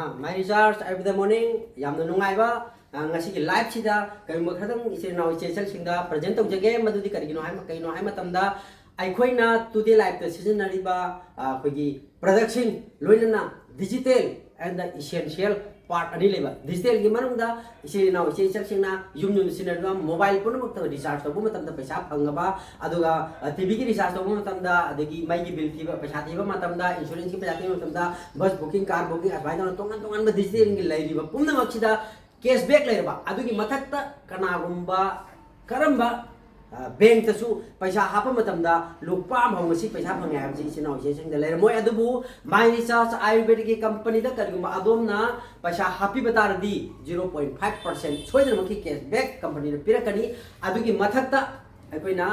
My research every morning yamna nungaiba ngasi ki live sida kaima khadang ise naw ise chal singda present tawjage madudi karigino hai matamda aikoina today live ta season nariba khogi production loinana digital and the essential part ani leba digital gi manungda ise naw ise chal singna yum sinarga mobile phone mak ta recharge tabu matamda paisa phangaba aduga tv gi recharge tabu matamda adagi mai gi bill thiba paisa thiba matamda insurance gi paisa thiba matamda bus booking car booking advaita tongan digital gi lairiba pumna maksida cashback lairiba adugi mathakta kanagumba karamba bank tasu paisa hapa matamda lupa mangasi paisa phangya habji isinaw ising lair moi adubu my research ayurvedic company da karigumba adomna paisa happy batardi 0.5% soidana maki cashback company na pirakani adugi mathakta akoina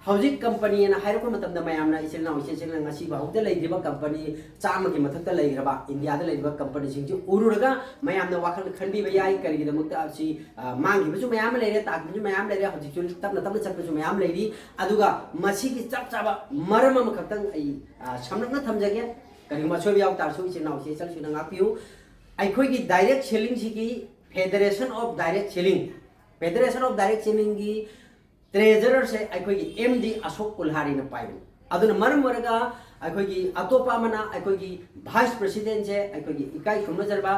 hauzik company na hairako matamda mayamna isinaw ising ngasi ba hokda lairiba company chama gi mathakta lairaba india da lairiba company singju ururaga mayamna wakhal khanbi ba yai karigi da mukta si mangi basu mayam laire tak basu mayam laire hauzik chul tapna chap basu mayam lairi aduga masi gi chap chaba marama makhtang ai samnakna thamjage karigi ma choi yaw tar su isinaw ising sina ngapiu ai khoi gi direct selling sigi federation of direct selling gi treasurer से अखोगी MD Ashok Kulhari न पाइबन अदुन मरम वरगा अखोगी अतोपा मना अखोगी vice president से अखोगी इकाई खुमजरबा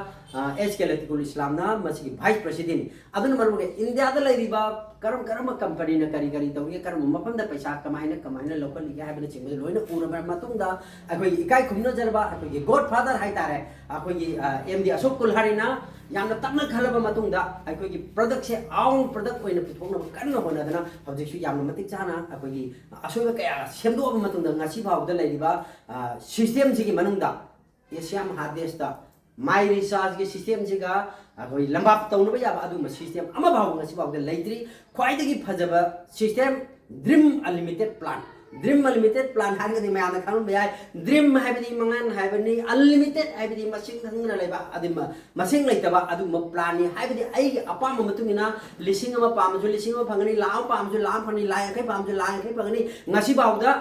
H के लतिकुल इस्लाम ना मसी vice president अदुन मरम वरगा India the लैरिबा करम कंपनी न करी तौगे करम मफम द पैसा कमाइना लोकल लिया है बने चिंग लोइना उरबा मतुंदा अखोगी इकाई खुमजरबा अखोगी गॉडफादर हाइ तारे अखोगी MD अशोक कुल्हारी ना यामना तमना खलबा मतुंदा अखोगी प्रोडक्ट से आउन प्रोडक्ट ओइना पुथोंना कन्ना होनादना हौजिसु यामना मतिक चाना अखोगी असोइबा कया सेमदोबा मतुंदा ngasi phawda lairiba system sigi manungda asiam hadesta my research gi system siga akoi lambap tawnaba yaba aduma system ama bhaw ngasi phawda laitri khwaidagi phajaba system dream unlimited plan hangani mayana khang bayai dream haibadi mangan haibani unlimited haibadi masing thangna laiba adima masing laitaba aduma plan ni haibadi ai apam matungina lising ama pamju lising ama phangani laam pamju laam phani lai kai pamju lai kai phangani ngasi phawda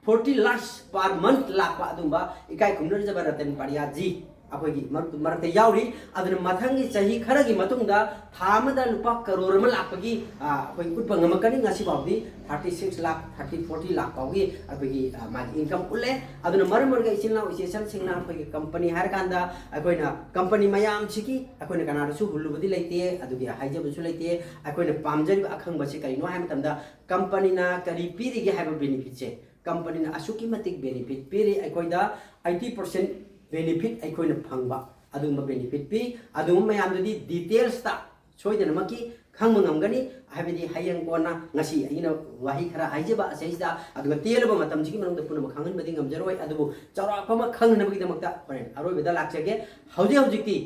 40 lakhs per month lakpa adumba ikai khumnar jabaratan pariya ji akogi marte yauri aduna mathangi chahi kharagi matungda thamada lupa crore ma lakpagi akoi utpang ngamakani ngasi bawdi 36 lakh 40 lakh pawgi akogi ma income ulle aduna marmarga isilna isesal singna akogi company har kanda akoina company mayam chiki akoina kanara su hulubadi leite adugi haijabu su leite akoina pamjari akhang basi kai no hai matamda company na kari piri gi have benefit che company na asuki matik benefit piri akoida 80% benefit akoina phangba aduma benefit pi aduma mayam di details ta soidana maki khangma ngamgani habidi hayang kona ngasi aina wahi khara haijaba asaida aduga telaba matam jigi manung da puna khangan badi ngamjaroi adubu chawra pama khangna bagi damakta pare aroi beda lakchage hauji ti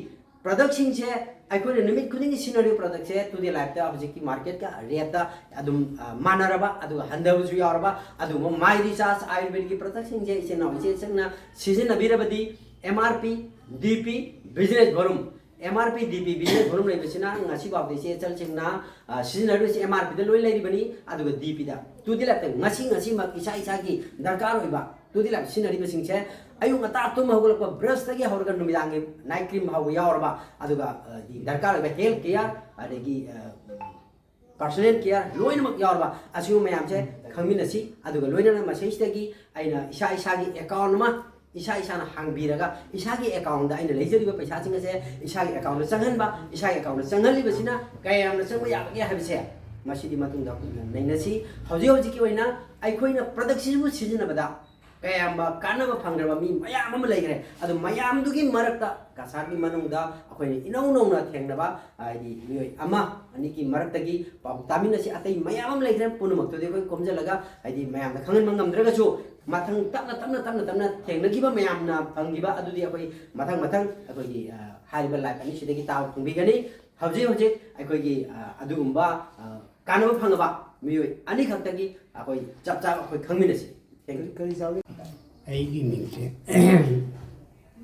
production che aikoina nimit kudingi scenario product che to the life ta hauji market ka rate ta adum manaraba aduga handabu ju yaraba aduma my research ayurvedic production je ise na ise sangna season abirabadi MRP DP business volume MRP DP business volume lai besina ngasi babde se chal chingna seasonal se MRP da loi lai bani aduga DP da to the life ngasi ma isa gi darkar hoiba to the life seasonal besing che ayu ngata tum hogol ko brush ta gi horgan numidang night cream hawo yawarba aduga darkar hoiba health care adegi personal care loina mak yawarba asiu mayam che khangminasi aduga loina ma seistagi aina isa gi account ma isa na hangbiraga isa gi account da aina leijeri ba paisa singa se isa gi account da changan ba isa gi account da changal li basina kayam na changba ya habise masidi matung da nainasi hoji ki oina aikoina production bu season bada kayam ba kana ba phangraba mi mayam am laigre adu mayam du gi marakta kasar gi manung da akoini inau na thengna ba ai mi ama ani ki marakta gi tamina si atai mayam am laigre punumak to de koi komjalaga ai mayam da khangan mangam draga chu mathang tamna thengnagiba mayamna phangiba adudi akoi mathang akoi haiba life ani sidagi taw phungbigani hauji akoi adugumba kanaba phangaba miyoi ani khaktagi akoi chap akoi khangminasi kari sawi aigi mingse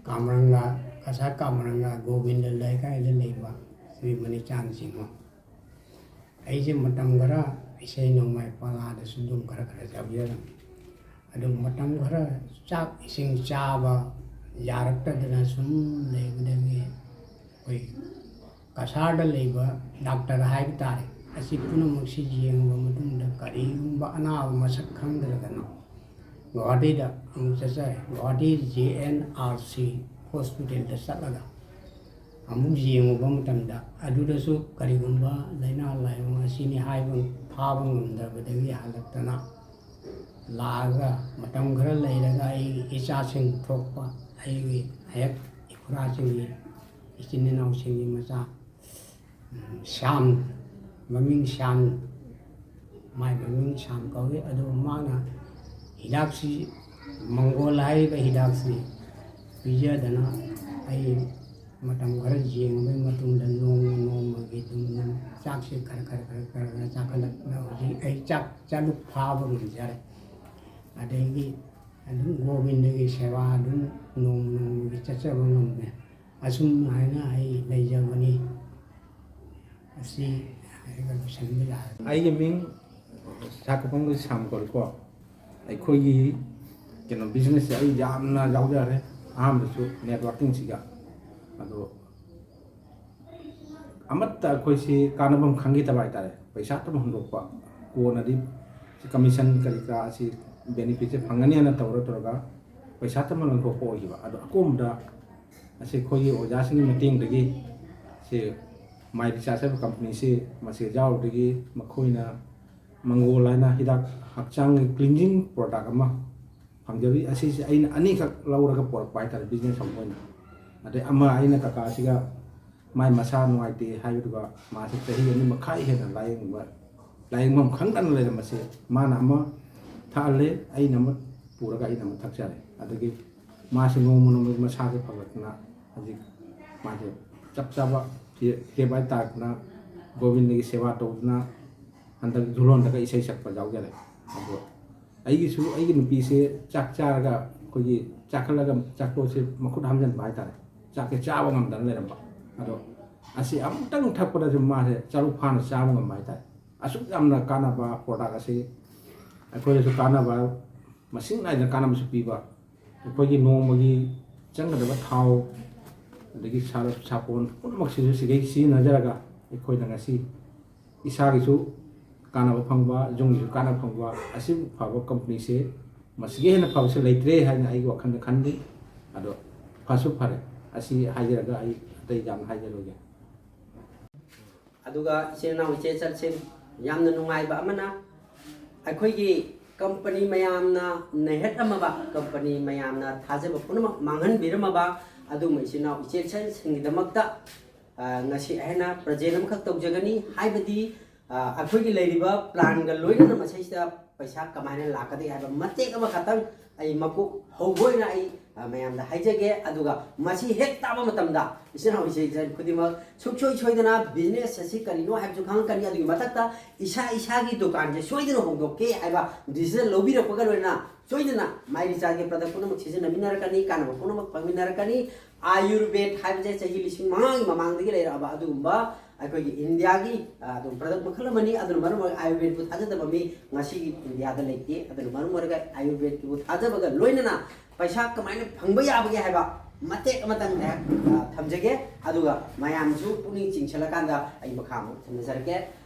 kamranga kasa kamranga govinda lai kai le leiba sri mani chan singho aije matam gara isai nomai pala da sundum kara jabiya adum matam gara chak ising chaba yarak ta dana sum le ꯀꯁꯥꯔꯗ ꯂꯩꯕ doctor ꯍꯥꯏꯕ ꯇꯥꯔꯦ ꯑꯁꯤ ꯄꯨꯝꯅꯃꯛꯁꯤ ꯌꯦꯡꯉꯕ ꯃꯇꯨꯡꯗ ꯀꯔꯤꯒꯨꯝꯕ ꯑꯅꯥꯕ ꯃꯁꯛ ꯈꯪꯗ꯭ꯔꯒꯅ ꯒꯨꯋꯥꯍꯥꯇꯤꯗ ꯑꯃꯨꯛ ꯆꯠꯆꯔꯦ Guwahati JNRC ꯍꯣꯁꯄꯤꯇꯥꯜꯗ ꯆꯠꯂꯒ ꯑꯃꯨꯛ ꯌꯦꯡꯉꯨꯕ ꯃꯇꯝꯗ ꯑꯗꯨꯗꯁꯨ ꯀꯔꯤꯒꯨꯝꯕ ꯂꯥꯏꯅꯥ ꯂꯥꯏꯑꯣꯡ ꯑꯁꯤꯅꯤ ꯍꯥꯏꯕ ꯐꯥꯕ ꯉꯝꯗꯕꯗꯒꯤ ꯍꯜꯂꯛꯇꯅ ꯂꯥꯛꯑꯒ ꯃꯇꯝ ꯈꯔ ꯂꯩꯔꯒ ꯑꯩꯒꯤ ꯏꯆꯥꯁꯤꯡ ꯊꯣꯛꯄ ꯑꯩꯒꯤ ꯑꯌꯦꯛ ꯏꯈꯨꯔꯥꯁꯤꯡꯒꯤ ꯏꯆꯤꯟ ꯏꯅꯥꯎꯁꯤꯡꯒꯤ ꯃꯆꯥ ꯁ꯭ꯌꯥꯝ ꯃꯃꯤꯡ ꯁ꯭ꯌꯥꯝ ꯃꯥꯏ ꯃꯃꯤꯡ ꯁ꯭ꯌꯥꯝ ꯀꯧꯏ ꯑꯗꯨꯒ ꯃꯥꯅ ꯍꯤꯗꯥꯛꯁꯤ ꯃꯪꯒꯣꯜ ꯍꯥꯏꯔꯤꯕ ꯍꯤꯗꯥꯛꯁꯤ ꯄꯤꯖꯗꯅ ꯑꯩ ꯃꯇꯝ ꯈꯔ ꯌꯦꯡꯉꯕꯒꯤ ꯃꯇꯨꯡꯗ ꯅꯣꯡꯃ ꯅꯣꯡꯃꯒꯤ ꯑꯗꯨꯝ ꯆꯥꯛꯁꯤ ꯈꯔ ꯆꯥꯈꯠꯂꯛꯄꯅ ꯍꯧꯖꯤꯛ ꯑꯩ ꯆꯥꯂꯨꯛ ꯐꯥꯕ ꯉꯝꯖꯔꯦ ꯑꯗꯒꯤ ꯑꯗꯨꯝ ꯒꯣꯕꯤꯟꯗꯒꯤ ꯁꯦꯕꯥ ꯑꯗꯨꯝ ꯅꯣꯡꯃ ꯅꯣꯡꯃꯒꯤ ꯆꯠꯆꯕ ꯉꯝꯃꯦ ꯑꯁꯨꯝ ꯍꯥꯏꯅ ꯑꯩ ꯂꯩꯖꯕꯅꯤ ꯑꯁꯤ ꯍꯥꯏꯔꯒ ꯂꯣꯏꯁꯤꯟꯕ ꯌꯥꯔꯦ ꯑꯩꯒꯤ ꯃꯤꯡ ꯁꯥꯀꯐꯝꯒꯤ ꯁꯥꯝꯀꯣꯜ ꯀꯣ ꯑꯩꯈꯣꯏꯒꯤ ꯀꯩꯅꯣ ꯕꯤꯖꯤꯅꯦꯁꯁꯦ ꯑꯩ ꯌꯥꯝꯅ ꯌꯥꯎꯖꯔꯦ ꯑꯍꯥꯟꯕꯗꯁꯨ ꯅꯦꯠꯋꯥꯔꯀꯤꯡꯁꯤꯒ ꯑꯗꯣ ꯑꯃꯠꯇ ꯑꯩꯈꯣꯏꯁꯤ ꯀꯥꯟꯅꯐꯝ ꯈꯪꯈꯤꯗꯕ ꯍꯥꯏꯇꯥꯔꯦ ꯄꯩꯁꯥ ꯇꯝ ꯍꯨꯟꯗꯣꯛꯄ ꯀꯣꯟꯅꯗꯤ ꯀꯃꯤꯁꯟ ꯀꯔꯤ ꯀꯔꯥ ꯑꯁꯤ ꯕꯦꯅꯤꯐꯤꯠꯁꯦ ꯐꯪꯒꯅꯤꯅ ꯇꯧꯔꯒ ꯄꯩꯁꯥ ꯇꯝ ꯂꯪꯊꯣꯛꯄ ꯑꯣꯏꯈꯤꯕ ꯑꯗꯣ ꯑꯀꯣꯟꯕꯗ ꯑꯁꯤ ꯑꯩꯈꯣꯏꯒꯤ ꯑꯣꯖꯥꯁꯤꯡꯒꯤ ꯃꯇꯦꯡꯗꯒꯤ ꯁꯤ ꯃꯥꯏ ꯔꯤꯆꯥꯔꯖ ꯍꯥꯏꯕ ꯀꯝꯄꯅꯤꯁꯤ ꯃꯁꯤ ꯌꯥꯎꯔꯨꯗꯒꯤ ꯃꯈꯣꯏꯅ ꯃꯪꯒꯣꯜ ꯍꯥꯏꯅ ꯍꯤꯗꯥꯛ ꯍꯛꯆꯥꯡꯒꯤ ꯀ꯭ꯂꯤꯟꯖꯤꯡ ꯄ꯭ꯔꯣꯗꯛ ꯑꯃ ꯐꯪꯖꯕꯤ ꯑꯁꯤꯁꯦ ꯑꯩꯅ ꯑꯅꯤꯈꯛ ꯂꯧꯔꯒ ꯄꯣꯔꯛꯄ ꯍꯥꯏꯇꯥꯔꯦ ꯕꯤꯖꯤꯅꯦꯁ ꯑꯃ ꯑꯣꯏꯅ ꯑꯗꯩ ꯑꯃ ꯑꯩꯅ ꯀꯀꯥꯁꯤꯒ ꯃꯥꯏ ꯃꯁꯥ ꯅꯨꯡꯉꯥꯏꯇꯦ ꯍꯥꯏꯕꯗꯨꯒ ꯃꯥꯁꯤ ꯆꯍꯤ 2 ꯃꯈꯥꯏ ꯍꯦꯟꯅ ꯂꯥꯏꯌꯦꯡꯐꯝ ꯈꯪꯗꯅ ꯂꯩꯔꯝꯕꯁꯦ ꯃꯥꯅ ꯑꯃ ꯊꯛꯍꯜꯂꯦ ꯑꯩꯅ ꯑꯃ ꯄꯨꯔꯒ ꯑꯩꯅ ꯑꯃ ꯊꯛꯆꯔꯦ ꯑꯗꯒꯤ ꯃꯥꯁꯤ ꯅꯣꯡꯃ ꯅꯣꯡꯃꯒꯤ ꯃꯁꯥꯁꯦ ꯐꯒꯠꯇꯅ ꯍꯧꯖꯤꯛ ꯃꯥꯁꯦ ꯆꯞ ꯆꯥꯕ ꯐꯦꯕ ꯍꯥꯏꯇꯥꯔꯦꯅ ꯒꯣꯕꯤꯟꯗꯒꯤ ꯁꯦꯕꯥ ꯇꯧꯗꯨꯅ ꯍꯟꯗꯛ ꯖꯨꯂꯣꯟꯗꯒ ꯏꯁꯩ ꯁꯛꯄ ꯌꯥꯎꯖꯔꯦ ꯑꯗꯣ ꯑꯩꯒꯤꯁꯨ ꯑꯩꯒꯤ ꯅꯨꯄꯤꯁꯦ ꯆꯥꯛ ꯆꯥꯔꯒ ꯑꯩꯈꯣꯏꯒꯤ ꯆꯥꯛꯈꯠꯂꯒ ꯆꯥꯛꯇꯣꯁꯦ ꯃꯈꯨꯠ ꯍꯥꯝꯖꯟꯕ ꯍꯥꯏꯇꯥꯔꯦ ꯆꯥꯛꯁꯦ ꯆꯥꯕ ꯉꯝꯗꯅ ꯂꯩꯔꯝꯕ ꯑꯗꯣ ꯑꯁꯤ ꯑꯃꯨꯛꯇꯪ ꯊꯛꯄꯗꯁꯨ ꯃꯥꯁꯦ ꯆꯥꯂꯨꯛ ꯐꯥꯅ ꯆꯥꯕ ꯉꯝꯕ ꯍꯥꯏꯇꯥꯔꯦ ꯑꯁꯨꯛ ꯌꯥꯝꯅ ꯀꯥꯟꯅꯕ ꯄ꯭ꯔꯣꯗꯛ ꯑꯁꯤ ꯑꯩꯈꯣꯏꯗꯁꯨ ꯀꯥꯟꯅꯕ ꯃꯁꯤꯡ ꯅꯥꯏꯗꯅ ꯀꯥꯟꯅꯕꯁꯨ ꯄꯤꯕ ꯑꯩꯈꯣꯏꯒꯤ ꯅꯣꯡꯃꯒꯤ ꯆꯪꯒꯗꯕ ꯊꯥꯎ ꯑꯗꯒꯤ ꯁꯥꯄꯣꯟ ꯄꯨꯝꯅꯃꯛꯁꯤꯁꯨ ꯁꯤꯗꯩ ꯁꯤꯖꯤꯟꯅꯖꯔꯒ ꯑꯩꯈꯣꯏꯅ ꯉꯁꯤ ꯏꯁꯥꯒꯤꯁꯨ ꯀꯥꯟꯅꯕ ꯐꯪꯕ ꯌꯨꯝꯒꯤꯁꯨ ꯀꯥꯟꯅꯕ ꯐꯪꯕ ꯑꯁꯤꯕꯨ ꯐꯕ ꯀꯝꯄꯅꯤꯁꯦ ꯃꯁꯤꯒꯤ ꯍꯦꯟꯅ ꯐꯕꯁꯦ ꯂꯩꯇ꯭ꯔꯦ ꯍꯥꯏꯅ ꯑꯩꯒꯤ ꯋꯥꯈꯜꯗ ꯈꯟꯗꯦ ꯑꯗꯣ ꯐꯁꯨ ꯐꯔꯦ ꯑꯁꯤ ꯍꯥꯏꯖꯔꯒ ꯑꯩ ꯑꯇꯩ ꯌꯥꯝꯅ ꯍꯥꯏꯖꯔꯣꯏꯒꯦ ꯑꯗꯨꯒ ꯏꯆꯤꯟ ꯏꯅꯥꯎ ꯏꯆꯦ ꯆꯜꯁꯤꯡ ꯌꯥꯝꯅ ꯅꯨꯡꯉꯥꯏꯕ ꯑꯃꯅ ꯑꯩꯈꯣꯏꯒꯤ ꯀꯝꯄꯅꯤ ꯃꯌꯥꯝꯅ ꯅꯩꯍꯠꯂꯝꯃꯕ ꯀꯝꯄꯅꯤ ꯃꯌꯥꯝꯅ ꯊꯥꯖꯕ ꯄꯨꯝꯅꯃꯛ ꯃꯥꯡꯍꯟꯕꯤꯔꯝꯃꯕ ꯑꯗꯨꯒꯨꯝꯕ ꯏꯆꯤꯟ ꯏꯅꯥꯎ ꯏꯆꯦꯜꯁꯤꯡꯒꯤꯗꯃꯛꯇ ꯉꯁꯤ ꯑꯩꯅ ꯄ꯭ꯔꯖꯦꯟ ꯑꯃꯈꯛ ꯇꯧꯖꯒꯅꯤ ꯍꯥꯏꯕꯗꯤ ꯑꯩꯈꯣꯏꯒꯤ ꯂꯩꯔꯤꯕ ꯄ꯭ꯂꯥꯟꯒ ꯂꯣꯏꯅꯅ ꯃꯁꯤꯗ ꯄꯩꯁꯥ ꯀꯃꯥꯏꯅ ꯂꯥꯛꯀꯗꯒꯦ ꯍꯥꯏꯕ ꯃꯇꯦꯛ ꯑꯃꯈꯛꯇꯪ ꯑꯩ ꯃꯀꯣꯛ ꯍꯧꯕ ꯑꯣꯏꯅ ꯑꯩ ꯃꯌꯥꯝꯗ ꯍꯥꯏꯖꯒꯦ ꯑꯗꯨꯒ ꯃꯁꯤ ꯍꯦꯛ ꯇꯥꯕ ꯃꯇꯝꯗ ꯏꯆꯤꯟ ꯏꯅꯥꯎ ꯏꯆꯦ ꯈꯨꯗꯤꯡꯃꯛ ꯁꯨꯡꯁꯣꯏ ꯁꯣꯏꯗꯅ ꯕꯤꯖꯤꯅꯦꯁ ꯑꯁꯤ ꯀꯔꯤꯅꯣ ꯍꯥꯏꯕꯁꯨ ꯈꯪꯉꯛꯀꯅꯤ ꯑꯗꯨꯒꯤ ꯃꯊꯛꯇ ꯏꯁꯥꯒꯤ ꯗꯨꯀꯥꯟꯁꯦ ꯁꯣꯏꯗꯅ ꯍꯧꯗꯣꯛꯀꯦ ꯍꯥꯏꯕ ꯗꯤꯁꯤꯖꯟ ꯂꯧꯕꯤꯔꯛꯄꯒ ꯂꯣꯏꯅꯅ ꯁꯣꯏꯗꯅ ꯃꯥꯏ ꯔꯤꯆꯥꯔꯖꯒꯤ ꯄ꯭ꯔꯗꯛ ꯄꯨꯝꯅꯃꯛ ꯁꯤꯖꯤꯟꯅꯃꯤꯟꯅꯔꯛꯀꯅꯤ ꯀꯥꯟꯅꯕ ꯄꯨꯝꯅꯃꯛ ꯐꯪꯃꯤꯟꯅꯔꯛꯀꯅꯤ ꯑꯥꯌꯨꯔꯕꯦꯗ ꯍꯥꯏꯕꯁꯦ ꯆꯍꯤ 5,000ꯒꯤ ꯃꯃꯥꯡꯗꯒꯤ ꯂꯩꯔꯛꯑꯕ ꯑꯗꯨꯒꯨꯝꯕ ꯑꯩꯈꯣꯏꯒꯤ ꯏꯟꯗꯤꯌꯥꯒꯤ ꯑꯗꯨꯝ ꯄ꯭ꯔꯗꯛ ꯃꯈꯜ ꯑꯃꯅꯤ ꯑꯗꯨꯅ ꯃꯔꯝ ꯑꯣꯏꯔꯒ ꯑꯥꯌꯨꯔꯕꯦꯗꯄꯨ ꯊꯥꯖꯗꯕ ꯃꯤ ꯉꯁꯤꯒꯤ ꯏꯟꯗꯤꯌꯥꯗ ꯂꯩꯇꯦ ꯑꯗꯨꯅ ꯃꯔꯝ ꯑꯣꯏꯔꯒ ꯑꯥꯌꯨꯔꯕꯦꯗꯄꯨ ꯊꯥꯖꯕꯒ ꯂꯣꯏꯅꯅ ꯄꯩꯁꯥ ꯀꯃꯥꯏꯅ ꯐꯪꯕ ꯌꯥꯕꯒꯦ ꯍꯥꯏꯕ ꯃꯇꯦꯛ ꯑꯃꯇꯪ ꯊꯝꯖꯒꯦ ꯑꯗꯨꯒ ꯃꯌꯥꯝꯁꯨ ꯄꯨꯛꯅꯤꯡ ꯆꯤꯡꯁꯤꯜꯂꯀꯥꯟꯗ ꯑꯩ ꯃꯈꯥ ꯑꯃꯨꯛ ꯊꯝꯖꯔꯛꯀꯦ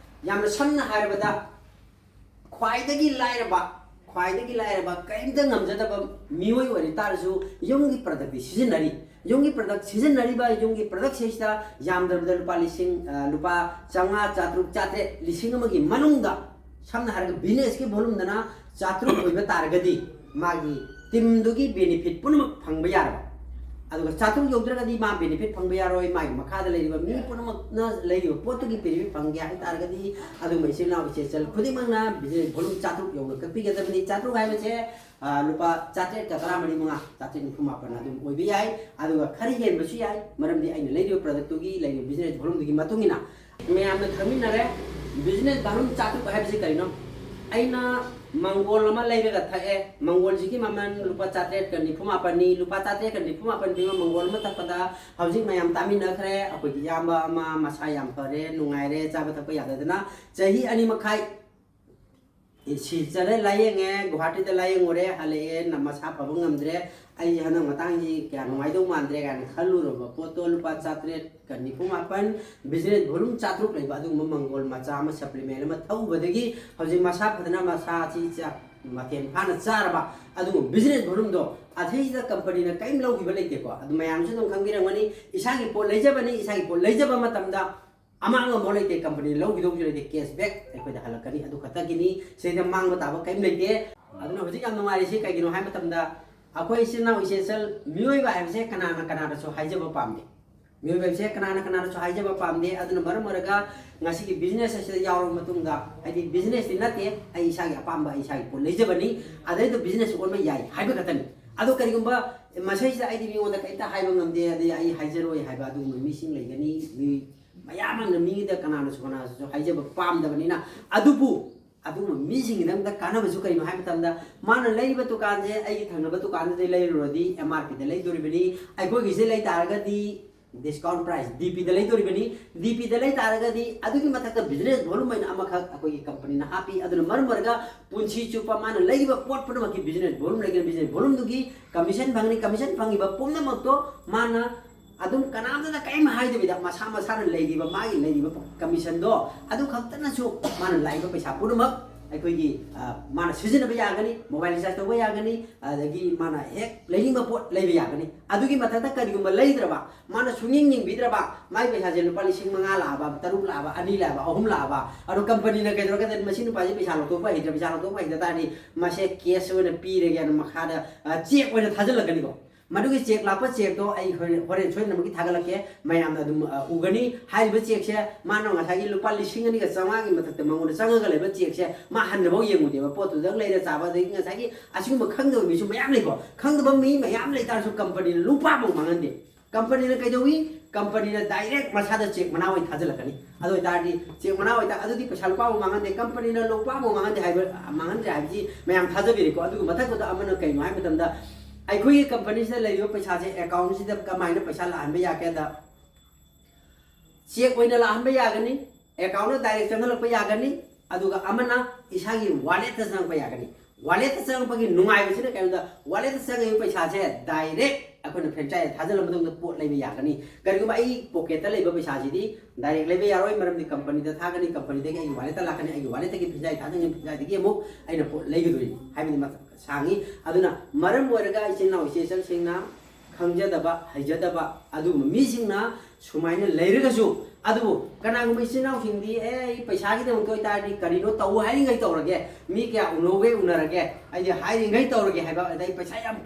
ꯌꯥꯝꯅ ꯁꯝꯅ ꯍꯥꯏꯔꯕꯗ ꯈ꯭ꯋꯥꯏꯗꯒꯤ ꯂꯥꯏꯔꯕ ꯀꯔꯤꯝꯇ ꯉꯝꯖꯗꯕ ꯃꯤꯑꯣꯏ ꯑꯣꯏꯔꯤ ꯇꯥꯔꯁꯨ ꯌꯨꯝꯒꯤ ꯄ꯭ꯔꯗꯛꯇꯤ ꯁꯤꯖꯤꯟꯅꯔꯤ ꯌꯨꯝꯒꯤ ꯄ꯭ꯔꯗꯛ ꯁꯤꯖꯤꯟꯅꯔꯤꯕ ꯌꯨꯝꯒꯤ ꯄ꯭ꯔꯗꯛꯁꯤꯡꯁꯤꯗ ꯌꯥꯝꯗ꯭ꯔꯕꯗ ꯂꯨꯄꯥ 500, 500, 700, 1,000ꯒꯤ ꯃꯅꯨꯡꯗ ꯁꯝꯅ ꯍꯥꯏꯔꯒ ꯕꯤꯖꯤꯅꯦꯁꯀꯤ ꯚꯣꯂꯨꯝꯗꯅ 400 ꯑꯣꯏꯕ ꯇꯥꯔꯒꯗꯤ ꯃꯥꯒꯤ ꯇꯤꯝꯗꯨꯒꯤ ꯕꯦꯅꯤꯐꯤꯠ ꯄꯨꯝꯅꯃꯛ ꯐꯪꯕ ꯌꯥꯔꯕ ꯑꯗꯨꯒ 400 ꯌꯧꯗ꯭ꯔꯒꯗꯤ ꯃꯥ ꯕꯦꯅꯤꯐꯤꯠ ꯐꯪꯕ ꯌꯥꯔꯣꯏ ꯃꯥꯒꯤ ꯃꯈꯥꯗ ꯂꯩꯔꯤꯕ ꯃꯤ ꯄꯨꯝꯅꯃꯛꯅ ꯂꯩꯔꯤꯕ ꯄꯣꯠꯇꯨꯒꯤ ꯕꯦꯅꯤꯐꯤꯠ ꯐꯪꯒꯦ ꯍꯥꯏꯇꯥꯔꯒꯗꯤ ꯑꯗꯨꯒꯨꯝꯕ ꯏꯆꯤꯟ ꯏꯅꯥꯎ ꯏꯆꯦꯆꯜ ꯈꯨꯗꯤꯡꯃꯛꯅ ꯕꯤꯖꯤꯅꯦꯁ ꯚꯣꯂꯨꯝ 400 ꯌꯧꯅ ꯀꯛꯄꯤꯒꯗꯕꯅꯤ 400 ꯍꯥꯏꯕꯁꯦ ꯂꯨꯄꯥ 713 794 ꯑꯗꯨꯝ ꯑꯣꯏꯕ ꯌꯥꯏ ꯑꯗꯨꯒ ꯈꯔ ꯍꯦꯟꯕꯁꯨ ꯌꯥꯏ ꯃꯔꯝꯗꯤ ꯑꯩꯅ ꯂꯩꯔꯤꯕ ꯄ꯭ꯔꯗꯛꯇꯨꯒꯤ ꯂꯩꯔꯤꯕ ꯕꯤꯖꯤꯅꯦꯁ ꯚꯣꯂꯨꯝꯗꯨꯒꯤ ꯃꯇꯨꯡ ꯏꯟꯅ ꯃꯌꯥꯝꯅ ꯈꯪꯃꯤꯟꯅꯔꯦ ꯕꯤꯖꯤꯅꯦꯁ ꯚꯣꯂꯨꯝ 400 ꯍꯥꯏꯕꯁꯤ ꯀꯔꯤꯅꯣ ꯑꯩꯅ ꯃꯪꯒꯣꯜ ꯑꯃ ꯂꯩꯔꯒ ꯊꯛꯑꯦ ꯃꯪꯒꯣꯜꯁꯤꯒꯤ ꯃꯃꯜ ꯂꯨꯄꯥ 794ꯅꯤ ꯂꯨꯄꯥ 794 ꯄꯤꯕ ꯃꯪꯒꯣꯜ ꯑꯃ ꯊꯛꯄꯗ ꯍꯧꯖꯤꯛ ꯃꯌꯥꯝ ꯇꯥꯃꯤꯟꯅꯈ꯭ꯔꯦ ꯑꯩꯈꯣꯏꯒꯤ ꯏꯌꯥꯝꯕ ꯑꯃ ꯃꯁꯥ ꯌꯥꯝ ꯐꯔꯦ ꯅꯨꯡꯉꯥꯏꯔꯦ ꯆꯥꯕ ꯊꯛꯄ ꯌꯥꯗꯗꯅ ꯆꯍꯤ 2 ꯃꯈꯥꯏ सी चले लायेंगे गुवाहाटी दा लायेंगोरे हले न मसा फबंग नमद्रे आई हन मतंग जी क्या नुआइदो मानद्रे गान खलुरो पोतो लुपा 400 का निफु मापन बिजनेस वॉल्यूम 400 लेबा अदु मंगोल मचा म सप्लीमेंट म थौबदगी हजि मसा फदना मसा ची चा मथेन फाना चारबा अदु बिजनेस वॉल्यूम दो अथैदा कंपनी न काइम लौगिबा लेते को अदु मयाम से दम खंगिरंगनी इसागी पोल लेजबनी इसागी पोल लेजबा मतमदा अमांग मोलेते कंपनी लौगिदो लेते कैशबैक अखोदा हलकनी अदु खतगिनी सेदा मांग बताबा काइम लेते अदुना हजि काम नमारि से काइगिनो हाय मतमदा अखोई सिना इसेंशियल मियोइबा हायसे कनाना कनाना सो हाइजबा पामदे मियोइबा से कनाना कनाना सो हाइजबा पामदे अदुना मरमरगा ngasi ki business ase yaw matungda ai business ni nate ai isagi apamba isagi po lejabani adai to business on ma yai haiba katani ado kari gumba masai sa ai mi onda kaita haiba ngamde adai ai haijero ai haiba adu mi sing legani mi mayamang na mi da kanana so kana so haijaba pamda bani na adupu adu mi sing dam da kana ba su kari ma haiba tamda mana leiba to kan je ai thangna ba to kan de lei rodi mrp de lei dori bani ai ko gi se lei taraga di discount price DP da lei dori bani DP da lei taraga di adu ki mathaka business volume maina amakha akoi ki company na happy adu marmarga punchi chupa mana lei ba pot pot ki business volume lagi business volume du ki commission bhangi ba pumna makto mana adum kanam da kai ma hai de bida masa masa na lei ba mai lei ba commission do adu khakta na chu mana lai ba paisa purumak अखोगी माना season यागनी mobile recharge तब यागनी अदगी माना हेक laning pot लेब यागनी अदुगी मथाता करिगुम लेद्रबा माना सुंगिंग निंबिद्रबा माइ पैसा जे लुपा 5,000 लाबा 3 लाबा 2 लाबा 3 लाबा अरु कंपनी न केद्रो के मसिन पाजे पैसा लतो हिद्र पैसा लतो हिद्र तानी मासे केस ओने पीरेगे न मखादा चेक ओने थाजलगनी को मदुगी चेक लापा चेक तो आई होरेन सोय नमकी थागलके मयाम अदुम उगनी हाइबे चेक से मानो ngथागी लुपा 5,000 का चंगा की मथक मंगोन चंगा लेबे चेक से मा हनबो येमुदेबा पोतु दंग लेरे चाबा दे ngथागी असिगुम खंगदो मिसु मयाम लेबो खंगदबा मी मयाम लेतारसु कंपनी लुपा मो मांगनदे कंपनी ने कइदोवी कंपनी ने डायरेक्ट मसादा चेक मनावै थाजलकनी अदो तारदी चेक मनावै ता अदुदी पैसा लुपा मो मांगनदे कंपनी ने लुपा मो मांगनदे हाइबे मांगनदे हाइबी मयाम थाजबिरिको अदुगु मथक तो अमन कइनो हाइ मतमदा अखोई कंपनी से लेयो पैसा से अकाउंट से कमाइना पैसा लाहनबे याकेदा चेक ओइना लाहनबे यागनी अकाउंट डायरेक्ट चंगलप यागनी अदुगा अमना इसागी वॉलेट चंगप यागनी वॉलेट चंगपगी नुंगाइबसिना कयदा वॉलेट चंगयो पैसा से डायरेक्ट अखोन फ्रेंचाइज थाजल मदंग पोट लेबे यागनी करिगुम आई पॉकेट लेबे पैसा सिदी डायरेक्ट लेबे यारोय मरमदि कंपनी दा थागनी कंपनी दे आई वॉलेट लाकनी आई वॉलेट की फ्रेंचाइज थाजंग फ्रेंचाइज दे मु आइना पोट लेगदुरी हाइबनि मत सांगी अदुना मरम वरगा इसिना इसेसन सिंगना खंगजदबा हजदबा अदु मिसिंगना सुमाइना लेरगसु अदु कनागुम इसिना सिंगदी ए पैसा की दम तोय तारदी करिनो तौ हाइरिंगै तौरगे मी क्या उनोगे उनरगे आई हाइरिंगै तौरगे हाइबा अदai पैसा याम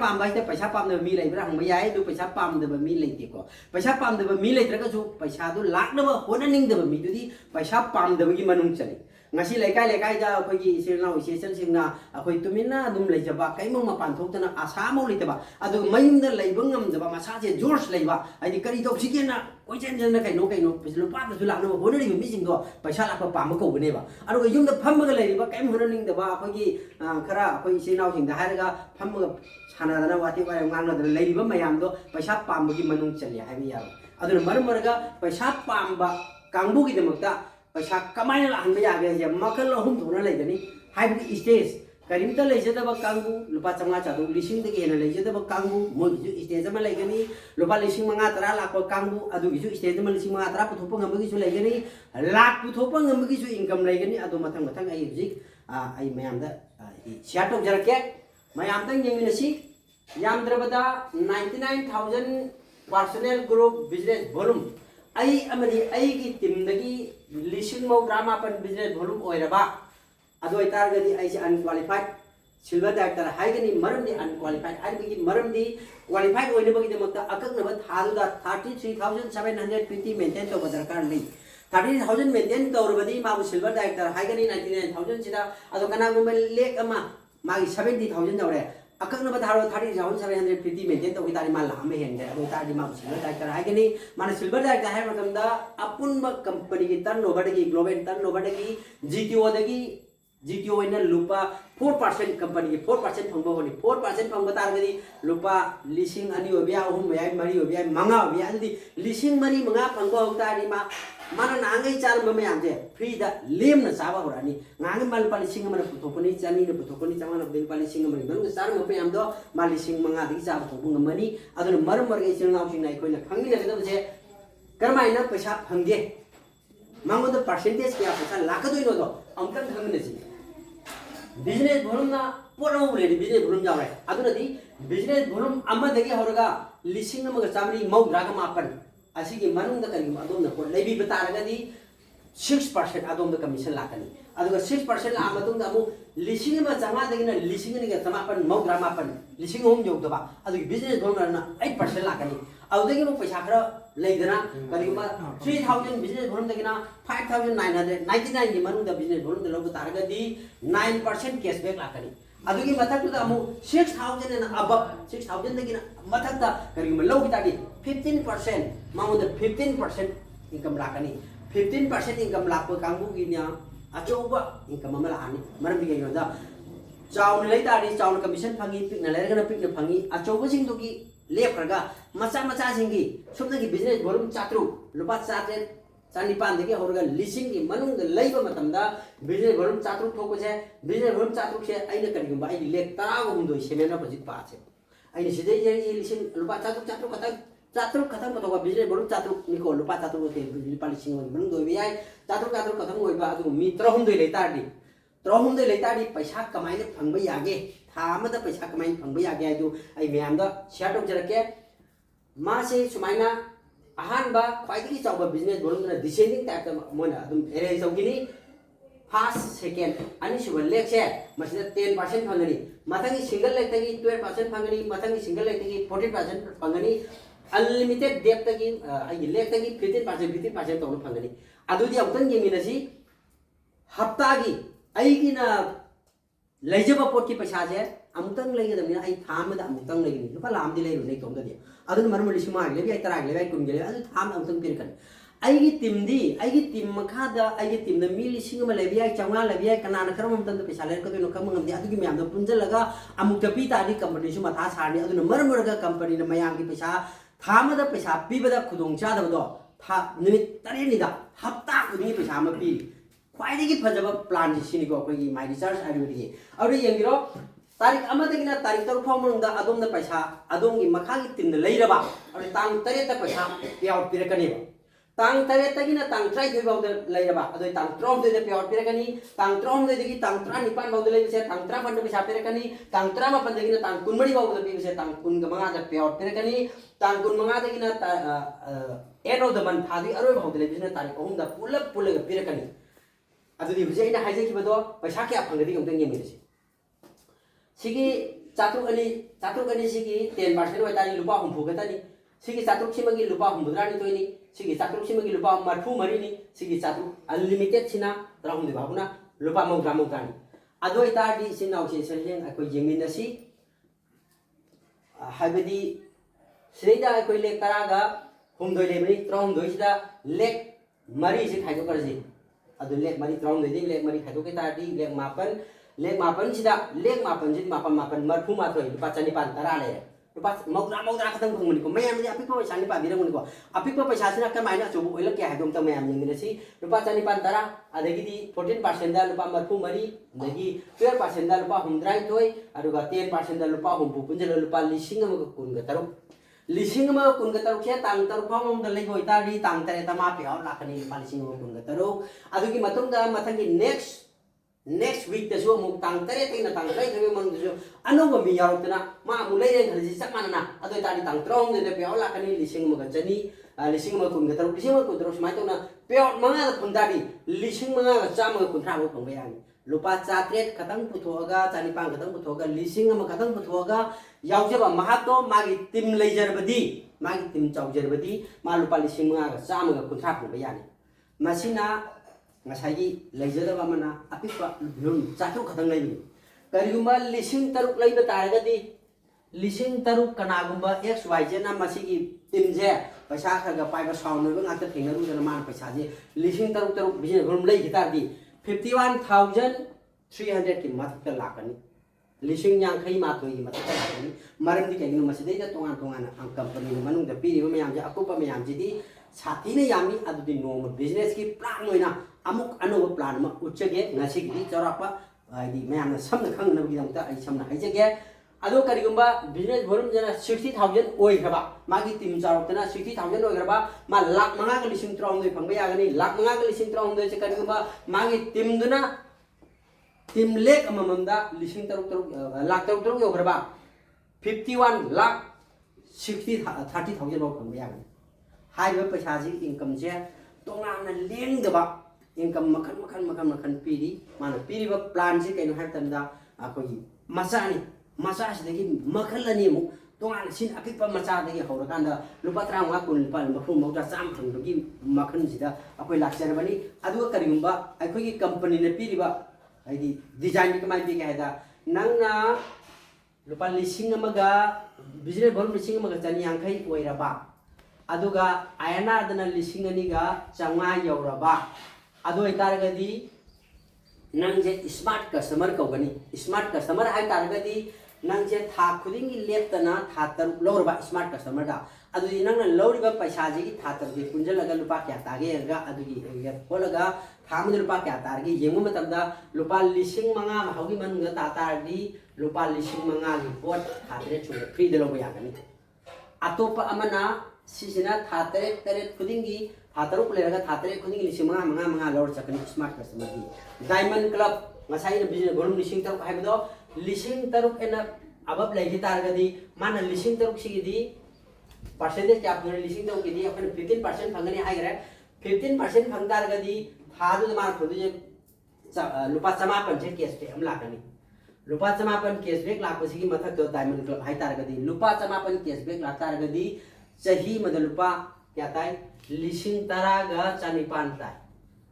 पामबा इते पैसा पामदब मी लेब्रा हंग याय दु पैसा पामदब मी लेतेको पैसा पामदब मी लेत्रगसु पैसा दु लाखनब होननिंगदब मी दुदी पैसा पामदबगी मनुंग चले ngasi lekai lekai da akhoi gi isirna isation singna akhoi tumina dum leijaba kaimong mapan thokna asa mo leitaba adu mayum da leibang ngam jaba masa je george leiba ai kari tok sikena koi chen chen na kaino pislo pa da sulak no bonari mi sing do paisa la pa ma ko bune ba adu yum da pham ga leiba kaim honaning da ba akhoi gi khara akhoi isinaw sing da haraga pham ga sana da wati ba ngang na da leiba mayam do paisa pam gi manung chali hai mi ya adu mar marga paisa pam ba kangbu gi demakta पैसा कमाइना लाहनबे यागे जे मखल अहुम थोना लेगनी हाइबि stage करिमता लेजदबा कांगु लुपा 500 चादु लिसिंग दगे हेना लेजदबा कांगु मोगिजु stage अमा लेगनी लुपा 5,500 lakh कांगु अदुगिजु stage अमा 5,500 पुथोप ngambगिसु लेगनी lakh पुथोप ngambगिसु income लेगनी अदु मथंग मथंग आई जिक आई मयामदा share top जरके मयामदा यंगिनसी यामद्रबदा 99,000 पर्सनल ग्रुप बिजनेस वॉल्यूम आई अमदी आई की टीम दगी 1,000,000 बिजनेस वॉल्यूम ओइरबा अदो इतारगदी आई से अनक्वालिफाइड सिल्वर डायरेक्टर हाइगनी मरमदी अनक्वालिफाइड हाइबगी मरमदी क्वालिफाइड ओइनबगी दमकता अककनबा थादुदा 33,720 मेंटेन तो दरकार नहीं 30,000 मेंटेन तौरबदी माबु सिल्वर डायरेक्टर हाइगनी 99,000 सिदा अदो कनागुम लेक अमा मागी 70,000 दौरे अककनबा थारो 30,750 मेंटेन तो इतारी मा लामे हेंदे अदो तारी माबु सिल्वर डायरेक्टर हाइगनी माने सिल्वर डायरेक्टर हाइ मतमदा अपुनबा कंपनी की टर्नओवर दगी ग्लोबल टर्नओवर दगी GTO इन लुपा 4% कंपनी की 4% फंगबा होनी 4% फंगबा तारगदी लुपा 2,000 होबिया अहुम याय मरी होबिया मंगा होबिया अदि 2,000 मरी मंगा फंगबा होतारी मा mana nangai charamba mayam je free da lem na chaba horani ngangai mal pali singa mana puthokoni chani na puthokoni chamana bin pali singa mani bang charamba mayam do mali sing manga di chaba thobung mani aduna maram margai chingau sing nai koina khangni na da je karmai na paisa phangge mango da percentage kya paisa lakadoi no do amkan khangni ji business volume na poro le business volume jaw rai aduna di business volume amma dagi horaga lising amaga chamri maudra ga mapan asigi manung da kari adom na ko lebi bataraga di 6% adom da commission lakani aduga 6% la amatung da amu lising ma chama dagi na lising ni ga tamapan maudra mapan lising hom jog da ba adugi business volume na 8% lakani adudagi mo paisa khara leidana kari ma 3000 business volume dagi na 5999 ni manung da business volume da logo taraga di 9% cashback lakani adugi matak tu amu 6000 and above 6000 dagi na matak da kari ma logi tadi 15% mamu da 15% income lakani 15% income lakpo kangbu ginya achoba income amala ani maram diga yonda chaun lei tadi chaun commission phangi pik na lerga na pik na phangi achoba sing to gi lepraga macha singi subna gi business volume chatru lupa chate chanipan degi horga lising gi manung da leiba matam da business volume chatru thoko je business volume chatru se aina kari gumba ai lek tara go hundo semena project pa che aina sidai je lising lupa chatru kata ko to business volume chatru ni ko lupa chatru te lupa lising go manung do bi ai chatru kata ngoi ba adu mi trahum doi lei tadi paisa kamai ne phangba yage thama da paisa kamai phangba yage ai du ai myam da share tok jarake ma se sumaina ahan ba khwaidagi chawba business volume na descending type ta mona adum arrange tawgini first second ani suba leg se masida 10% phangani mathangi single leg tagi 12% phangani mathangi single leg tagi 14% phangani unlimited depth tagi ai leg tagi 15% tawna phangani adudi amtang yeminasi hafta gi aigi na leijaba pot ki paisa je amtang legi da mina ai tham da amtang legi ni lupa lam di lei ru nei tom da dia adun marum li sima le bi ai tarag le bi kun gele adu tham amtang pir kan aigi tim makha da aigi tim da mi li singa le bi ai changa le bi ai kana na karam amtang da paisa le ka no kam ngam di adu gi myam da punjal laga amuk ta pi ta di company su ma tha sarni adun marum ga company na mayam gi paisa tham da paisa pi ba da khudong cha da do tha nimit tare ni da hafta ku ni paisa ma pi khwaidagi phajaba plan ji sini ko ko gi my research ayurvedi aru yengiro tarik amadagina tarik taru phomung da adom da paisa adom gi makhagi tin leiraba aru tang tare ta paisa payout pirakani ba tang tare tagina tang trai thoi baw da leiraba adu tang trom de payout pirakani tang trom de gi tang tra ni pan baw da leise tang tra pan da paisa pirakani tang tra ma pan dagina tang kunmari baw da pise tang kun ga manga da payout pirakani tang kun manga dagina eno da man thadi aru baw da leise tarik ohum da pulap ga pirakani adudi buje ina haije ki bado paisa kya phangadi gong teng yemi sigi chatruk ani sigi 10% wai tani lupa humpu ga tani sigi chatruk simagi lupa humpu drani toini sigi chatruk simagi lupa marfu mari ni sigi chatruk unlimited sina rahum de babuna lupa mongani adoi ta di sinau se serjeng akoi jengmin nasi habedi seida akoi lek taraga humdoi lebni trom doi sida lek mari se khaido karji adu lek mari trom doi lek mari khaido ke ta di lek mapan sida lek mapan jid mapan marfu matroi lupa chani pan tara le lupa maudra khatang phangmani ko mayam ni apik pa chani pa birang ni ko apik pa paisa sina ka maina chobu oilak ke hadom ta mayam ni si lupa chani pan tara adagi di 14% da lupa marfu mari adagi 12% da lupa humdrai thoi aduga 10% da lupa humpu punjal lupa lising ma kun ga taru lising ma kun ga taru khe tang taru phomom da legoi ta di tang tare ta ma pya lakani lising ma kun ga taru adugi matung da mathangi next week da so muk tang tare tina tang trai thebe mang da so anoba mi yaw tana ma mu lei ren khali sak manana adoi tani tang trong de pe ola kani lising ma jani lising ma kun ga taru lising ma kun taru smai tona pe manga da kun tadi lising manga ga chama kun thra bo phang bayani lupa chatret katang puthoga chani pang katang puthoga lising ma katang puthoga yaujaba mahato magi tim leijerbadi magi tim chaujerbadi ma lupa lising manga ga chama ga kun thra phang bayani masina ngasai leijadaba mana apikpa lun chatruk khatang leibi karigumba lising taruk leiba taragadi lising taruk kanagumba xyz na masigi timje paisa khaga paiba saunu ba ngata thengnaru jana man paisa je lising taruk business rum lei gitardi 51300 ki mathta lakani लिसिंग यांखई माथोई की मत लाकनी मरम दी कहीं मसदे तोान तोान company मनुंग पीरीब ma'am से अकुप ma'am से साथी ने यामी अदुदी नोम business की plan होइना अमुक अनोब प्लान में उच्चगे नसीगी चौरापा हाइदी मैम समन खंगनबगीदमता आई समन हाइजगे अदो करिगुंबा बिजनेस वॉल्यूम जना 60,000 ओइखबा मागी टीम चारोतना 60,000 ओइखबा मा लाख मंगा का लिसिंग त्रौंदे फंगबा यागनी लाख मंगा का लिसिंग त्रौंदे से करिगुंबा मागी टीम दुना टीम लेक अममंदा लिसिंग तरुक तरुक लाख तरुक तरुक ओइखबा 51 लाख 30,000 बो फंगबा यागनी हाइबा पैसाजी इनकम से तोंगाना लेंगदबा इनकम मखन पीरी माना पीरीबा प्लान से कइनो हाइब तंदा अखोगी मचानी मचा से मखल अनीमु तोान सिन अपिप मचादी हौरकान लुपा 35 कुन लुपा 30 चाम फंगी मखन सिदा अखोई लाक्चरबनी अदुगा करिगुंबा अखोगी कंपनी ने पीरीबा हाइदी डिजाइन कमाई पी कहदा नंगना लुपा लिसिंग अमगा बिजनेस वॉल्यूम लिसिंग अमगा चनी यांखई ओइरबा अदुगा आयना अदना लिसिंग अनिगा चंगा यौरबा अदु इतारगदी नंजे स्मार्ट कस्टमर कौगनी स्मार्ट कस्टमर हाय तारगदी नंजे था खुदिंगी लेप्तना था तरुक लौरबा स्मार्ट कस्टमर दा अदुदी नंगना लौरिबा पैसाजी की था तरुक पुंजलगा लुपा क्या तागेगा अदुगी खोलगा थामद लुपा क्या तारगी येंगु मतमदा लुपा लिसिंग मंगा हौगी मनुंगा तातारदी लुपा लिसिंग मंगा की पोट थातरे छु फ्री दे लोबा यागनी अतोपा अमना सिसिना थातरे तरे खुदिंगी थातरुक लेरगा थातरे खुदिंगी लिसिंग मंगा लौर चकनी स्मार्ट कस्टमर की diamond club ngасai business volume लिसिंग तरुक हाइबदो लिसिंग तरुक एना अबब लेगी तारगदी माना लिसिंग तरुक सिगिदी परसेंटेज क्या पुरे लिसिंग तरुक गिदी अपन 15% फंगनी हाइगरे 15% फंग तारगदी थादु मार खुदु लुपा 54 से कैशबैक हम लाकनी लुपा 54 कैशबैक लापसिगी मथक तो डायमंड क्लब हाइ तारगदी लुपा 54 कैशबैक ला तारगदी सही मद लुपा क्या ताई लिसिंग तरागा चानिपान ताई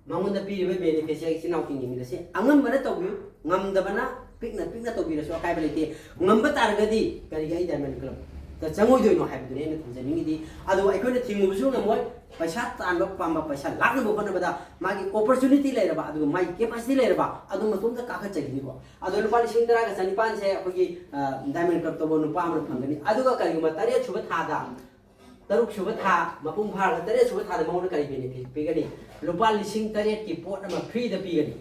मंगुंदा पीरिबे बेनिफिशियरी सिनाउ किंगी मिदसे अंगम बना तोबि ngamdabana pikna tobi rasu akai balite ngamba targadi kari gai diamond club ta changoi doi no haibdu ne na thamjani di adu aikoi thingu busu ngamoi paisa tan ba pamba paisa lakna bo bana bada magi opportunity le raba adu mai capacity le raba adu matum da ka kha chagi ko adu lupa lising tara ga sanipan se akogi diamond club to bo nu pa amra phangani adu ga kari ma tare chuba thada taruk chuba tha mapung phar ga tare chuba thada mauna kari benefit pigani lupa lising tare ki pot ma free da pigani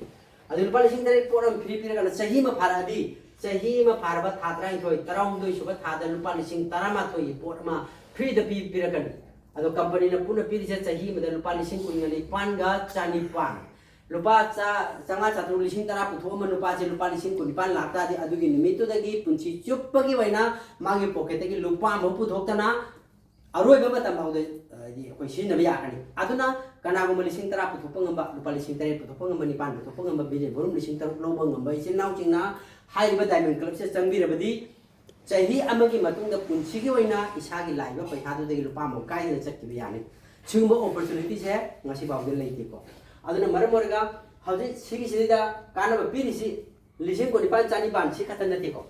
adu lupa lising tare pot ma free pigani ga sahi ma pharadi sahi ma pharba thadra thoi tarong doi chuba thada lupa lising tara ma thoi pot ma free da pigani ado company na puna piri se sahi ma lupa lising kungali pan ga chani pan lupa changa chatru lising tara putho ma lupa je lupa lising kun pan lakta di adu gi nimitu da gi punchi chuppa gi waina magi pocket gi lupa mo puthok tana aroi ba matam aude di koi sin na ya kani aduna kana go lising tara putho pangamba lupa lising tara putho pangamba ni pan putho pangamba bije borum lising tara lo bangamba isin nau chingna hai ba diamond club se changbi rabadi चाही अमगी मतुंग the पुंसीगी वैना इसागी लाइबा पैसा दुदगी लुपा मो काई न चक्की यानी सिगुंबो opportunity से ngasi बावदे लेति को अदुना मरम मरगा हौजे सिगी सिदा कानबा पिरिसि लिसिंग को निपान चानी पान सि खतन नति को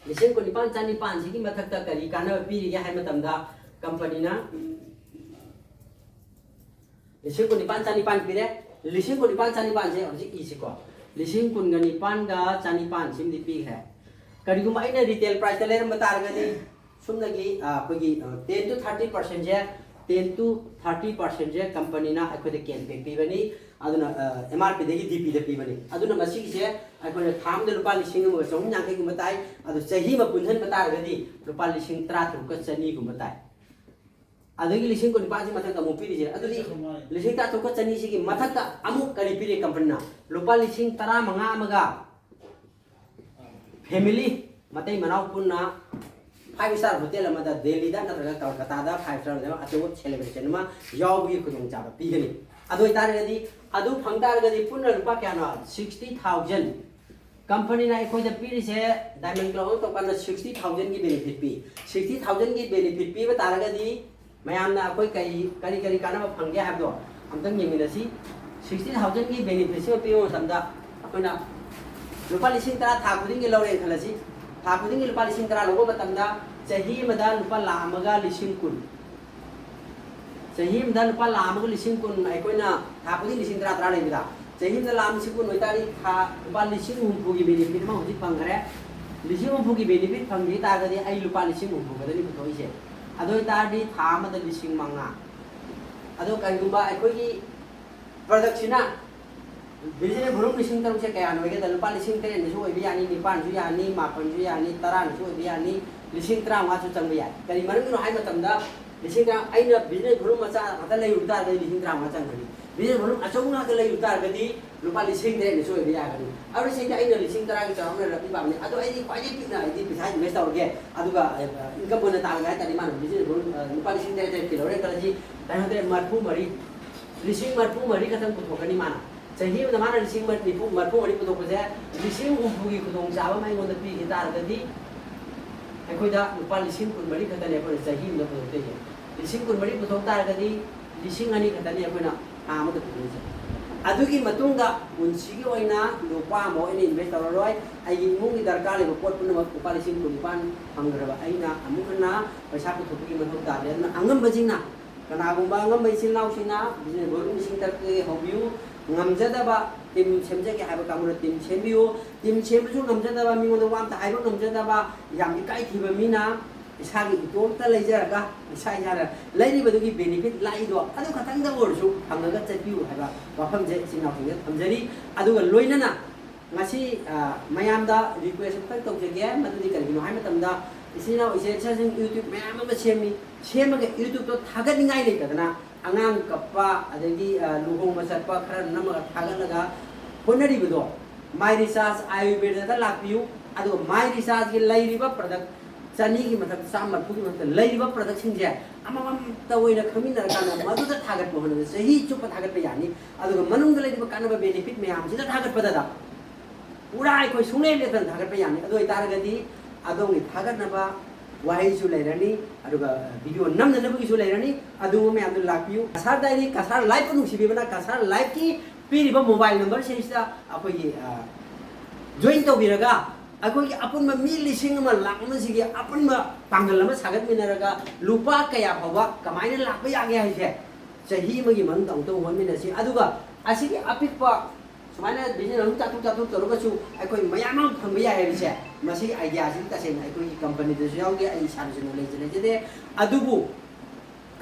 लिसिंग को निपान चानी पान सिगी मथक त करी कानबा पिरि गे हाय मतमदा कंपनी ना लिसिंग को निपान चानी पान पिरे लिसिंग को निपान चानी पान से हौजे इसि को लिसिंग कुन ग निपान गा चानी पान सिम दि पि है करिगुमा आइना रिटेल प्राइस लेर मतारगदी सुमनगी अखोगी 10 to 30% J 10 to 30% J company ना अखोदे कैंपेन पीबनी अदुना एमआरपी देगी डीपी दे पीबनी अदुना मसी से अखोने थाम दे रुपा लिसिंग म चौम यांखे गुम ताई अदु सही म पुंजन मतारगदी रुपा लिसिंग 30 का चनी गुम ताई अदुगी लिसिंग को निपाजी मथक का मोपी जे अदुदी लिसिंग 30 का चनी सिगी मथक का अमु करी पीरे कंपनी ना रुपा लिसिंग 30 मंगा मगा फैमिली मते मनाव पुन्ना 5 स्टार होटल अमदा दिल्ली दा नत्रगा कलकत्ता दा 5 स्टार देवा अचो सेलिब्रेशन मा यावगी खुदुंग चाबा पीगनी अदो तारगदी अदु फंगतारगदी पुन्ना रुपा क्यानो 60000 कंपनी ना एखोय द पीरि से डायमंड क्लब तो पन 60000 की बेनिफिट पी 60000 की बेनिफिट पी बतारगदी मयाम ना कोई करी काना फंगे हाबदो हमतंग येमिनसी 60000 की बेनिफिट से पीओ समदा अखोना लुपा लिसिंग तरा था खुदिंग लौरे खलसी था खुदिंग लुपा लिसिंग तरा लोगो मतंदा चाही मदा लुपा लामगा लिसिंग कुन चाही मदा लुपा लामगा लिसिंग कुन आइकोइना था खुदिंग लिसिंग तरा तरा लेबिदा चाहिए ना लाम से को नोइतारी था लुपा लिसिंग हुम्फू की बेनिफिट मा होजी फंगरे लिसिंग हुम्फू की बेनिफिट फंगी तागदी आई लुपा लिसिंग हुम्फू गदनी पुथोइसे अदोय तारदी था मद लिसिंग मंगा अदो करिगुबा अखोगी प्रोडक्शना बिजने भरुम लिसिंग तरुक से कया नोगे द लुपा लिसिंग तेरे नसु ओबि यानी निपान सु यानी मापन सु यानी तरा नसु ओबि यानी लिसिंग तरा मा सु चंग या करि मरम नो हाय मतमदा लिसिंग तरा आइना बिजने भरुम मचा आता लई उता द लिसिंग तरा मा चंग बिजने भरुम अचौना द लई उता गदी लुपा लिसिंग तेरे नसु ओबि या गनी अब से आइना लिसिंग तरा के चावना रबि बाबने अदो आइदी क्वाइदि पिना आइदी पिसा इन्वेस्ट तौरगे अदुगा इनकम बोना तालगा तनि मान बिजने भरुम लुपा लिसिंग तेरे किलोरे कलजी ताहदे मरफु मरी लिसिंग मरफु मरी खतम पुथोकनी माना चाहिए में माना लिसिंग मरफु मरी पुथोकसे लिसिंग हुम्फुगी खुदोंग चाबा माइ गोंद पि गितारगदी अखोइदा लुपा लिसिंग कुन मरी खतने अखोइ चाहिए में पुथोकते है लिसिंग कुन मरी पुथोक तारगदी लिसिंग अनि खतने अखोइना आमद पुथोकसे अदुगी मतुंगा उनसिगी ओइना लुपा मो इन इन्वेस्ट तौररोय आइगी इमुंगी दरकार लेबो पोट पुनमक लुपा लिसिंग कुनिपान फंगरबा आइना अमुखना पैसा पुथोकगी मथौ तारे अंगम बजिंगना कनागुंबा अंगम बैसिन नाउसिना बिजने बोलुं लिसिंग तक हौबियु ngamjadaba tim semjake haiba kamuna tim sembiu tim semju ngamjadaba mingoda wamta haiba ngamjadaba yam ikai thiba mina isagi itomta leijaraga isai yara lairi badugi benefit laido adu khatang da orsu hangaga chapiu haiba wafam je sinau hinga thamjari aduga loinana ngasi mayamda request tak tawjege madudi kalgino hai matamda isina ise chasing youtube mayam ma semi semaga youtube to thagat ningai leitadana angang kappa adagi luhong masatpa khara namaga thagalaga honaribado my research ayurveda da lakpiu adu my research gi lairiba product chani gi mathak samar phugi mathak lairiba product singje amamam tawoina khamina kana madu da thagat mo hona sahi chupa thagat pe yani adu manung da lairiba kanaba benefit mayam sida thagat pada da pura ai koi sungne le tan thagat pe yani adu itaragadi adu ngi thagat naba wahai su lairani aduga video namna nabugi su lairani adu me adu lakpiu kasar dairi kasar live nu sibibana kasar live ki piriba mobile number se ista apoi join to biraga akoi apun ma mi lising ma lakma sigi apun ma pangal ma sagat minaraga lupa kaya bhawa kamaina lakpa ya ge haise sahi magi man dang to hon mina si aduga asigi apikpa सुमाने business हम चातु चातु तरुगा छु अखोइ मयाम फंबि या हेबिसे मसी idea सि तसे अखोइ company दसु याउगे आई सानसु knowledge लेजे अदुबु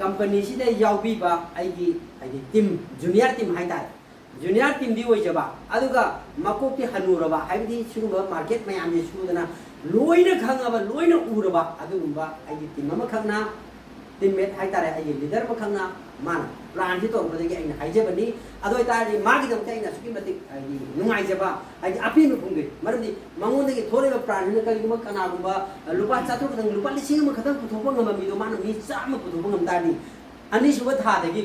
कंपनी सि दे याउबिबा आइगी टीम जूनियर टीम हाइता जूनियर टीम दि ओइजबा अदुगा मकोकि हनुरबा हाइबदि सुगुबा मार्केट मयाम जे सुदना लोइना खंगाबा लोइना उरबा अदुगुबा आइगी टीम मा खंगना टीममेट हाइतारे आइगी लीडर मा खंगना मान प्लान से तौर बदगी अइन हाइजबनी अदो तारी मागी दम तैना सुकी मति नुंगाइजबा आइगी अपि नु फुंगे मरमदि मंगोंदगी थोरेबा प्लान ने कलिगुमा कनागुमा लुपा चातु खतंग लुपा लिसिंग म खतंग पुथोबा ngam mi do manu mi चाम पुथोबा ngam तानी अनि सुबा था दगी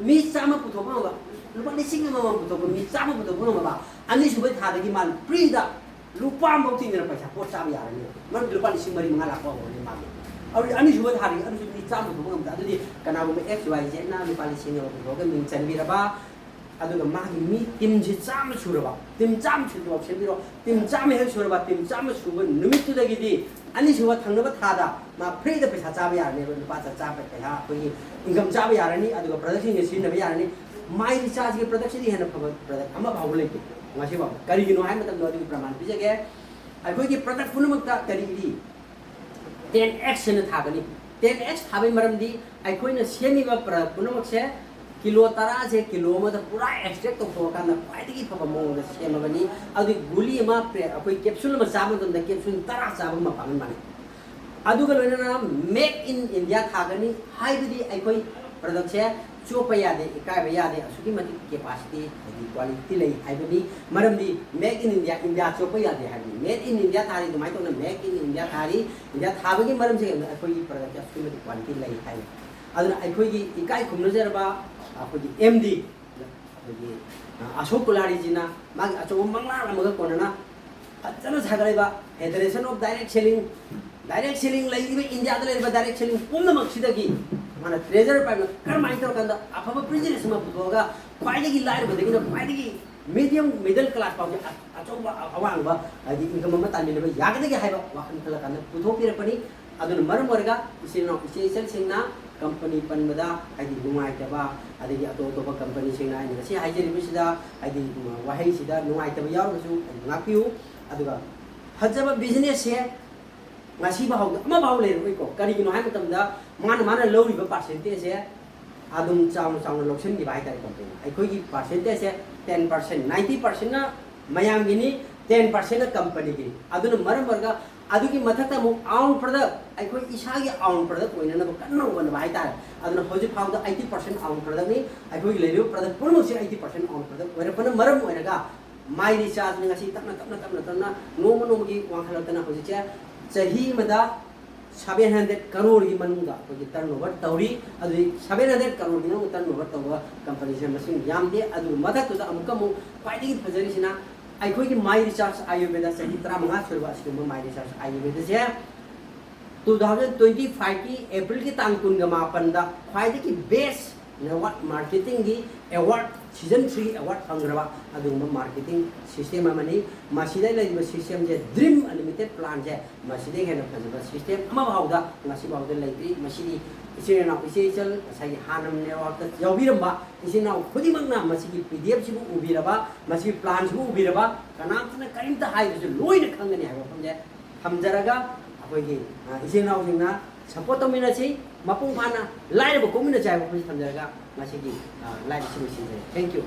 मी चाम पुथोबा ngam लुपा लिसिंग म पुथोबा मी चाम पुथोबा ngam बा अनि सुबा था दगी मान प्री दा लुपा म तिंगरा पैसा पोट चाबा यारनि मन लुपा लिसिंग मरि मंगा लापा होनि मा और अनि सुबा था दगी अनि सुबा चाम पुथोबा ngam अदुदि कनागुमा XYZ ना लुपा लिसिंग म पुथोबा मिंग चनबिरबा अदुगा मागी मी टीम जे चाम सुरबा टीम चाम सुरबा सेबिरो टीम चाम हे सुरबा टीम चाम सुबा निमित्तु दगिदि अनि सुबा थांगबा थादा मा फ्री द पैसा चाबा यारनि लुपा चाबा पैसा कोई इनकम चाबा यारनि अदुगा प्रोडक्शन के सिन नबा यारनि माई रिचार्ज के प्रोडक्शन दी हेन प्रोडक्ट अमा भाव लेके ngasi ba kari gino hai matam do praman bijage akoi ki product punamakta kari di 10x ne thagani 10x thabai maram di akoi na semi ba product punamak se kilo tara se kilo ma da pura extract to kan na kwaidagi phaba mo da sema bani adu guli ma akoi capsule ma chaba dum da capsule tara chaba ma pangan mane adu ga loina na make in india thagani haibidi akoi product se chopa yade ikai ba yade asuki mati capacity di quality lei haibidi maram di make in india chopa yade haibidi made in india thari dumai to na make in india thari india thabagi maram se akoi product asuki mati quality lei hai aduna akoi gi ikai khumna jarba akoi MD akoi ashok kulari jina mag acho mangla lamaga konana achana sagaraiba federation of direct selling laiba india da laiba direct selling pumna maksidagi mana treasurer pa karmai to kanda afaba business ma putoga kwaidagi lair badagi na kwaidagi medium middle class pa acho awang ba agi income ma tan ni ba yagadagi haiba wakan kala kanda puthopira pani aduna maram warga isino isel singna company panbada haidi nungai taba adagi ato company singna ni si haijeri bisida haidi wahai sida nungai taba yaru su ngapiu aduga hajaba business se ngasi bahau ama bahau le ko kari gi no hai matam da mana low riba percentage se adum chaung loksin gi bai tare company ai khoi gi percentage se 10% 90% na mayam gini 10% na company gi aduna maram marga adugi mathata mu own product ai khoi isa gi own product oina na kanno gon bai tare aduna hoji phau da 80% own product ni ai khoi le product purmo se 80% own product oina pana maram oina ga mai recharge ni ngasi tapna no gi wang khalatana hoji che chahi mada 700 crore gi manunga ko turnover tauri adu 700 crore gi no turnover tawa company se machine yam de adu mathatu da amka mu paidi phajari sina ai khoi gi mai recharge ayurveda se 35 surba sikum mai recharge ayurveda se 2025 ki april ki tang kun ga mapan da paidi ki best award marketing gi award season 3 award pangraba adu marketing system amani masida lai system je dream unlimited plan je masida hena phajaba system ama bauda ngasi bauda lai masidi isina official sai hanam ne wakta yawbiramba isina khudi mangna masigi pdf sibu ubiraba masigi plan sibu ubiraba kanam tana karimta haidu loina khangani haiba phamje thamjaraga akoigi isina ujingna support tomina chi mapung phana lai ba komina chai ba phamje thamjaraga masigi lai sibu sin thank you